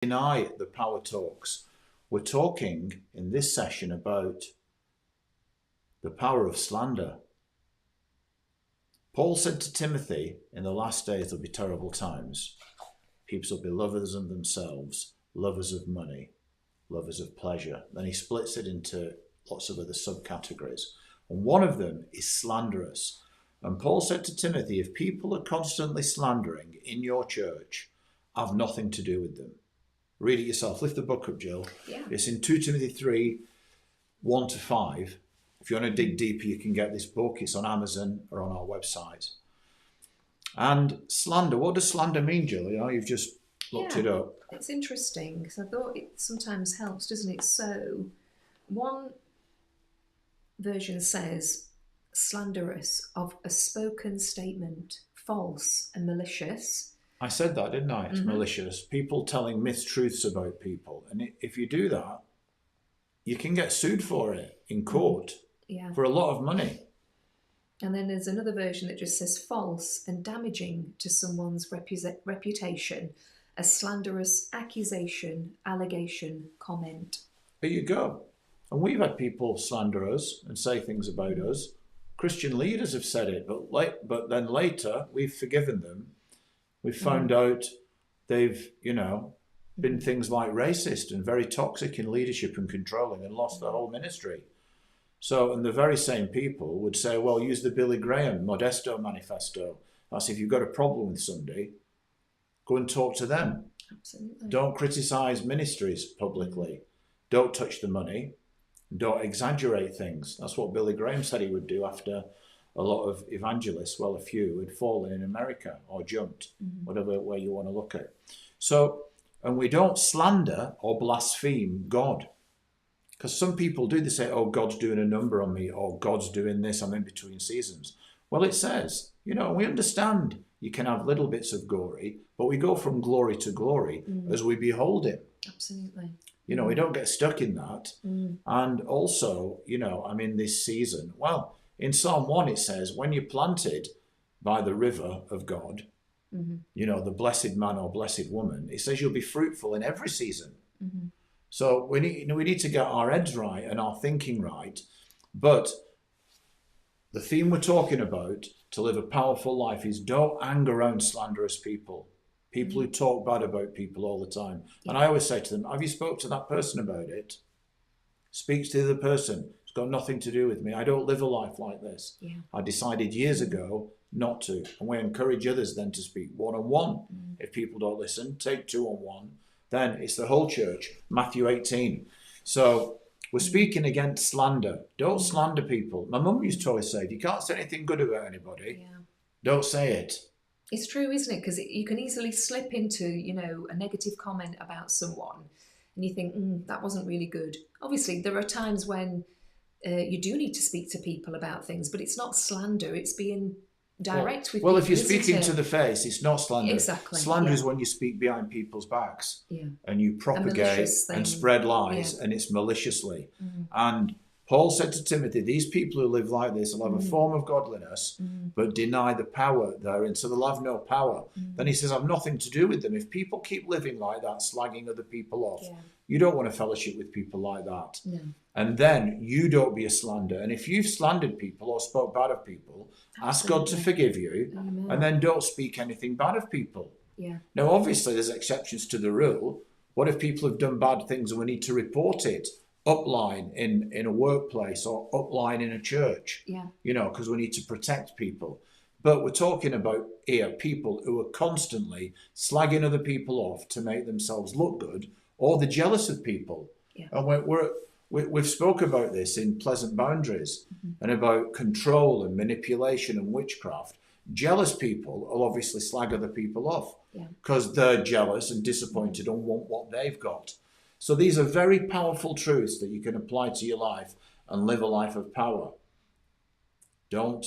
Deny the power talks. We're talking in this session about the power of slander. Paul said to Timothy, in the last days there'll be terrible times. People will be lovers of themselves, lovers of money, lovers of pleasure. Then he splits it into lots of other subcategories. And one of them is slanderous. And Paul said to Timothy, if people are constantly slandering in your church, have nothing to do with them. Read it yourself. Lift the book up, Jill. Yeah. It's in 2 Timothy 3, 1-5. If you want to dig deeper, you can get this book. It's on Amazon or on our website. And slander, what does slander mean, Jill? You've just looked it up. It's interesting because I thought it sometimes helps, doesn't it? So one version says slanderous of a spoken statement, false and malicious. I said that, didn't I? It's malicious. People telling mistruths about people. And if you do that, you can get sued for it in court for a lot of money. And then there's another version that just says false and damaging to someone's reputation, a slanderous accusation, allegation, comment. There you go. And we've had people slander us and say things about us. Christian leaders have said it, but then later we've forgiven them. We've found out they've, been things like racist and very toxic in leadership and controlling and lost their whole ministry. So, and the very same people would say, well, use the Billy Graham Modesto Manifesto. That's if you've got a problem with somebody, go and talk to them. Absolutely. Don't criticize ministries publicly. Don't touch the money. Don't exaggerate things. That's what Billy Graham said he would do after a lot of evangelists, well, a few, had fallen in America or jumped, whatever way you want to look at it. So, and we don't slander or blaspheme God. Because some people do, they say, oh, God's doing a number on me, or God's doing this, I'm in between seasons. Well, it says, we understand you can have little bits of glory, but we go from glory to glory as we behold him. Absolutely. We don't get stuck in that. And also, I'm in this season. Well, in Psalm 1, it says, when you're planted by the river of God, the blessed man or blessed woman, it says you'll be fruitful in every season. So we need to get our heads right and our thinking right. But the theme we're talking about to live a powerful life is don't hang around slanderous people. People who talk bad about people all the time. And I always say to them, have you spoke to that person about it? Speak to the person. It's got nothing to do with me. I don't live a life like this. I decided years ago not to. And we encourage others then to speak one-on-one. If people don't listen, take two-on-one. Then it's the whole church. Matthew 18. So we're speaking against slander. Don't slander people. My mum used to always say, if you can't say anything good about anybody, don't say it. It's true, isn't it? Because you can easily slip into, a negative comment about someone and you think, that wasn't really good. Obviously, there are times when you do need to speak to people about things, but it's not slander. It's being direct with people. Well, if you're speaking to the face, it's not slander. Exactly. Slander is when you speak behind people's backs and you propagate thing. And spread lies and it's maliciously. And Paul said to Timothy, these people who live like this will have a form of godliness, but deny the power therein, so they'll have no power. Then he says, I've nothing to do with them. If people keep living like that, slagging other people off, you don't want to fellowship with people like that. No. And then you don't be a slander. And if you've slandered people or spoke bad of people, ask God to forgive you. Amen. And then don't speak anything bad of people. Yeah. Now, obviously, there's exceptions to the rule. What if people have done bad things and we need to report it? Upline in a workplace or upline in a church, because we need to protect people. But we're talking about here people who are constantly slagging other people off to make themselves look good, or they're jealous of people. And we've spoke about this in Pleasant Boundaries and about control and manipulation and witchcraft. Jealous people will obviously slag other people off because they're jealous and disappointed and want what they've got. So these are very powerful truths that you can apply to your life and live a life of power. Don't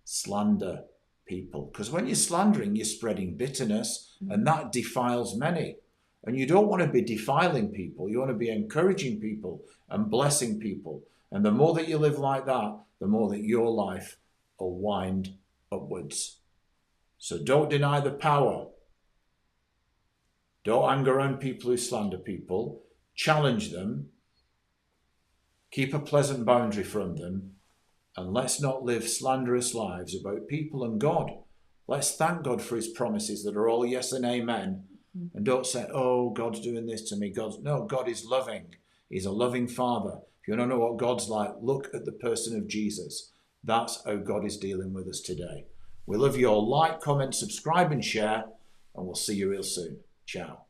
slander people, because when you're slandering, you're spreading bitterness and that defiles many. And you don't want to be defiling people. You want to be encouraging people and blessing people. And the more that you live like that, the more that your life will wind upwards. So don't deny the power. Don't hang around people who slander people. Challenge them. Keep a pleasant boundary from them. And let's not live slanderous lives about people and God. Let's thank God for his promises that are all yes and amen. And don't say, oh, God's doing this to me. No, God is loving. He's a loving Father. If you don't know what God's like, look at the person of Jesus. That's how God is dealing with us today. We love you all. Like, comment, subscribe and share. And we'll see you real soon. Ciao.